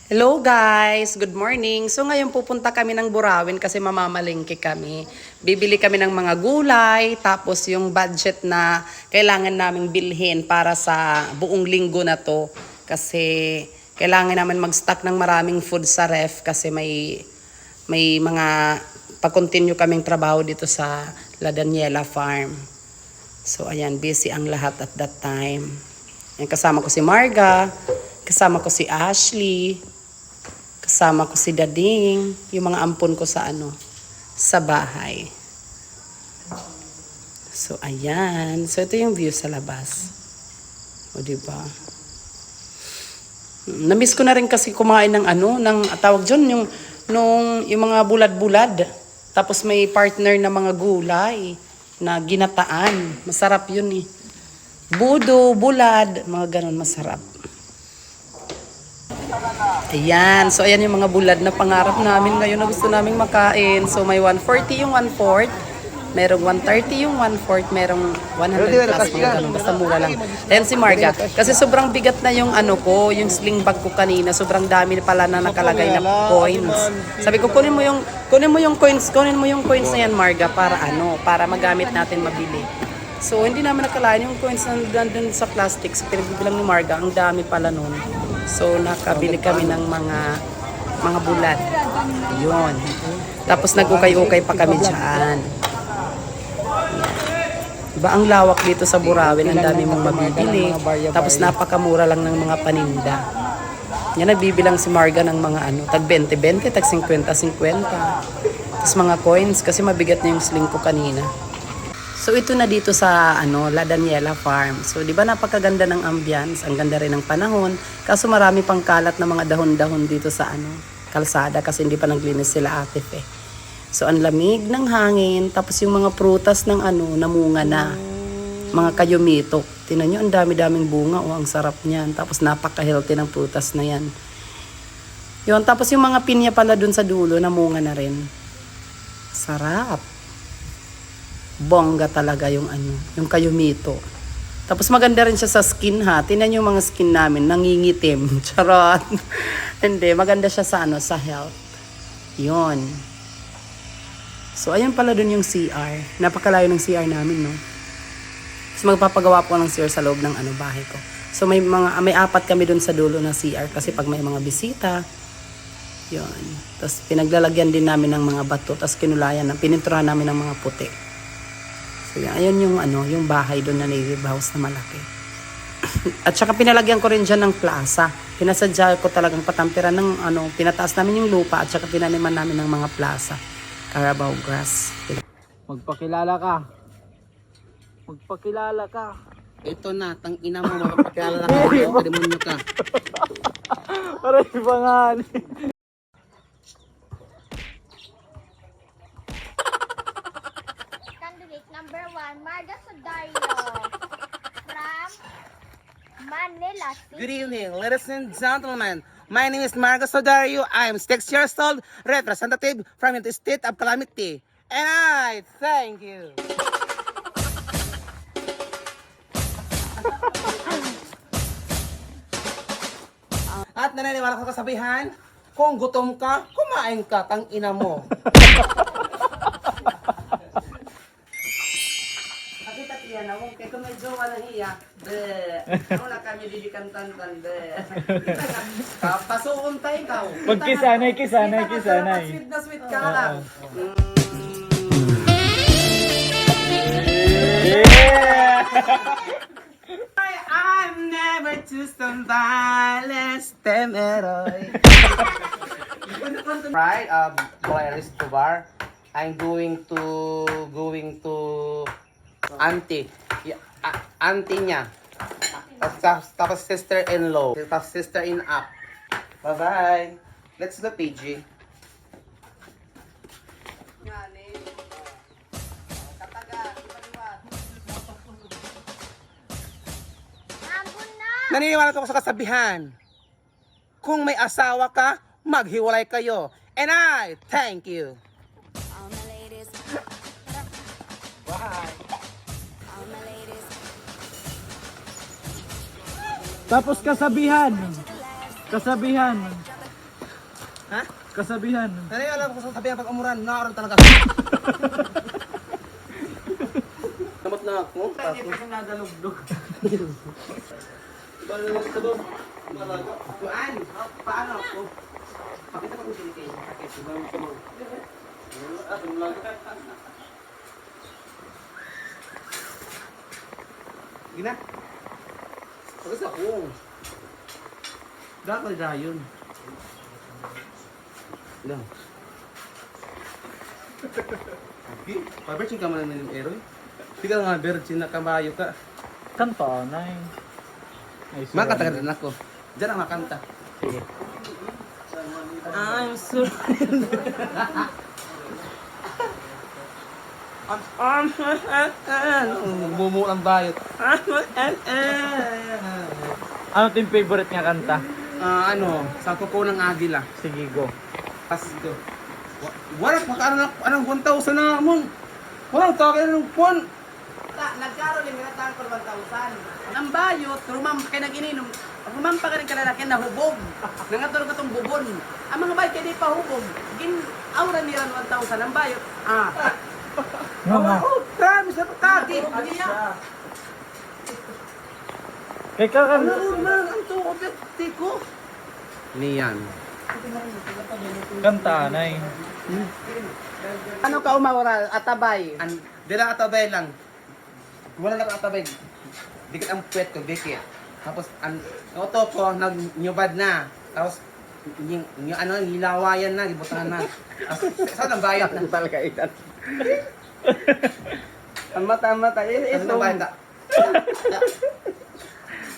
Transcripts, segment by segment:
Hello guys! Good morning! So ngayon pupunta kami ng Burawin kasi mamamalengke kami. Bibili kami ng mga gulay, tapos yung budget na kailangan naming bilhin para sa buong linggo na to. Kasi kailangan namin mag-stock ng maraming food sa ref kasi may mga pag-continue kaming trabaho dito sa La Daniela Farm. So ayan, busy ang lahat at that time. Ayan, kasama ko si Marga, kasama ko si Ashley, kasama ko si Dading, yung mga ampon ko sa sa bahay. So ayan, so ito yung view sa labas. O di ba? Na-miss ko na rin kasi kumain ng ng tawag diyon yung mga bulad-bulad. Tapos may partner na mga gulay na ginataan. Masarap yun eh. Budo, bulad, mga ganun masarap. Ayan. So, ayan yung mga bulad na pangarap namin ngayon na gusto naming makain. So, may 140 yung 1/4. Merong 130 yung 1/4. Merong 100 plus mga ganun. Basta mura lang. Ayan si Marga. Kasi sobrang bigat na yung yung sling bag ko kanina. Sobrang dami pala na nakalagay na coins. Sabi ko, kunin mo yung coins na yan, Marga, para magamit natin mabili. So, hindi naman nakalain yung coins na nandun sa plastic. So, pinagbibilang ni Marga, ang dami pala nun. So, nakabili kami ng mga bulad. Yun. Tapos nag-ukay-ukay pa kami dyan. Diba, ang lawak dito sa Burawin, ang dami mong mabibili. Tapos napakamura lang ng mga paninda. Yan, nagbibilang si Marga ng mga tag 20-20, tag 50-50. Tapos mga coins, kasi mabigat na yung sling ko kanina. So ito na dito sa La Daniela Farm. So 'di ba napakaganda ng ambience, ang ganda rin ng panahon. Kaso marami pang kalat na mga dahon-dahon dito sa kalsada kasi hindi pa naglinis sila Ate Fe. So ang lamig ng hangin, tapos yung mga prutas ng namunga na. Mga kayumito. Tingnan niyo, ang dami-daming bunga, ang sarap niyan. Tapos napaka-healthy ng prutas na 'yan. Yun, tapos yung mga pinya pala dun sa dulo, namunga na rin. Sarap. Bongga talaga yung yung kayumito. Tapos maganda rin siya sa skin ha. Tingnan yung mga skin namin, nangingitim. Charot. Hindi, maganda siya sa sa health. Yun. So ayun pala dun yung CR. Napakalayo ng CR namin, no. So magpapagawa po ng CR sa loob ng bahay ko. So may 4 kami dun sa dulo ng CR kasi pag may mga bisita, yun. Tapos pinaglalagyan din namin ng mga bato, tapos kinulayan, pininturahan namin ng mga puti. So, ayun yung yung bahay doon na native house na malaki. At saka pinalagyan ko rin diyan ng plaza. Pinasadya ko talagang patampiran ng pinataas namin yung lupa at saka pinaniman namin ng mga plaza. Carabao grass. Magpakilala ka. Magpakilala ka. Ito na, tang ina mo, magpakilala na ka. Demonyo ka. Aray, bangan. Number 1, Marga Sodario from Manila City. Good evening, ladies and gentlemen. My name is Marga Sodario. I am 6 years old, representative from the state of Calamity. And I thank you. At naniniwala ko kasabihan, kung gutom ka, kumain ka, tang ina mo. Kaya kung may jowa na hiya, ano na kami didikantan-tan, pasuon tayo ikaw. Magkisanay. Sweet na sweet ka lang. Yeah! I'm never to somebody temeroy. Right, Blair Escobar. I'm going to auntie. Auntie niya. Tapos sister-in-law. Tapos sister-in-up. Bye-bye. Let's go, PG. Naniniwala ako sa kasabihan. Kung may asawa ka, maghiwalay kayo. And I thank you. Bye. Tapos kasabihan. Kasabihan. Ha? Kasabihan. Ano yung alam ko sa sabihan pag umuran? Nakaroon talaga. Tamot na ako. Tapos nadalugdog. Kuan, paano ako? Pakita ko yung silikay. Sakit. Gina? Pagkas ako. Dapat na yun. Lang. Okay. Pa-virgin ka man ng Eroy. Hindi ka nga virgin na kamayo ka. Kanta na eh. Ay, sorry. Makatagal ako. Diyan ang makanta. Sige. I'm so... Bumu ang bayot. Ano yung favorite niya kanta? Sa kuko ng agila. Sige, go. Pasto. Wala pa ka anong 1,000 na mong. Walang takay ng pon. Nagkaroon yung minatang ko 1,000. Ang bayot, rumampa kayo nag-ininom. Rumampa ka ng kalalakin na hubog. Nangatulog ka itong bubon. Ang mga bayot kayo di pa hubog. Aura nila 1,000. Ang bayot, No, no. Promise na patati. Kay ka kan. Ang tuko ko. Niyan. Kanta na eh. Ano ka umawara? Atabay. Dila atabay lang. Wala lang atabay. Dikit ang puwet ko, dikit. Tapos, ang auto ko, nag-nyubad na. Tapos, yung hilawayan na, gibutangan na. Tapos, saan ang bayat na? Talaga itan. Ang mata-mata. Saan ang bayat na?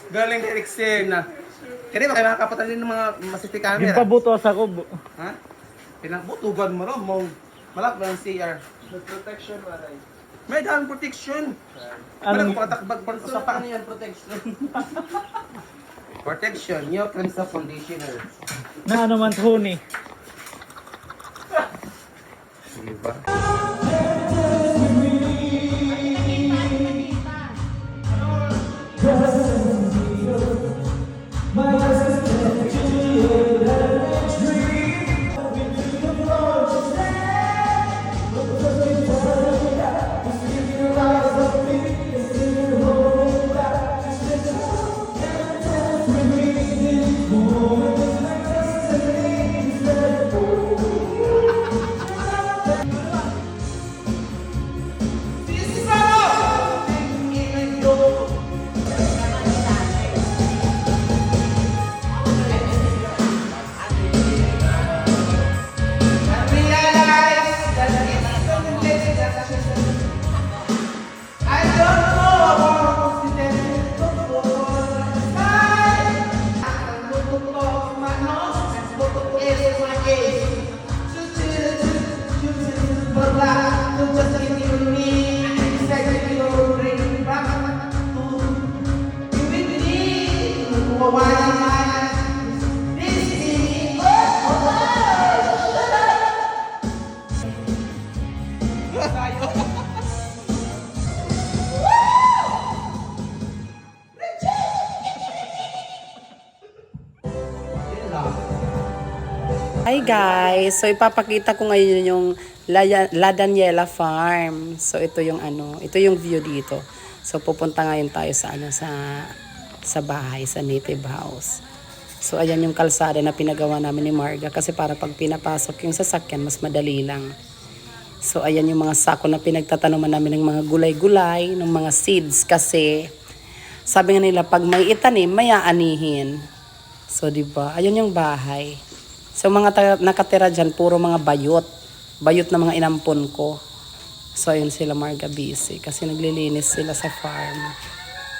Galing kay Rixen na. Kaya ba kayo makakapatan din ng mga masiti Yung camera? pabutos ako. Ha? Pinagbutugan mo rin, mong malak ba yung CR? Protection wala eh. May dahil protection. Anong- Ano pagkatakbag pa sa paan? yan protection? Protection, new cream sa conditioner. Na ano man huni. Diba? Hi guys! So ipapakita ko ngayon yung La Daniela Farm. So ito yung ito yung view dito. So pupunta ngayon tayo sa bahay, sa native house. So ayan yung kalsada na pinagawa namin ni Marga kasi para pag pinapasok yung sasakyan mas madali lang. So ayan yung mga sako na pinagtatanuman namin ng mga gulay-gulay, ng mga seeds kasi sabi nga nila pag may itanim, may aanihin. So di ba? Ayun yung bahay. So mga nakatira dyan, puro mga bayot. Bayot na mga inampon ko. So ayun sila Marga busy kasi naglilinis sila sa farm.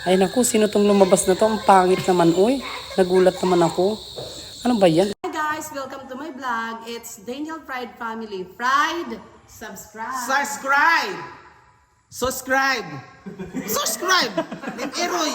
Ay naku, sino tong lumabas na to? Ang pangit naman, uy. Nagulat naman ako. Ano ba yan? Hi guys, welcome to my vlog. It's Daniel Fried Family. Fried, subscribe. Subscribe! Subscribe! Subscribe! Name Eroy!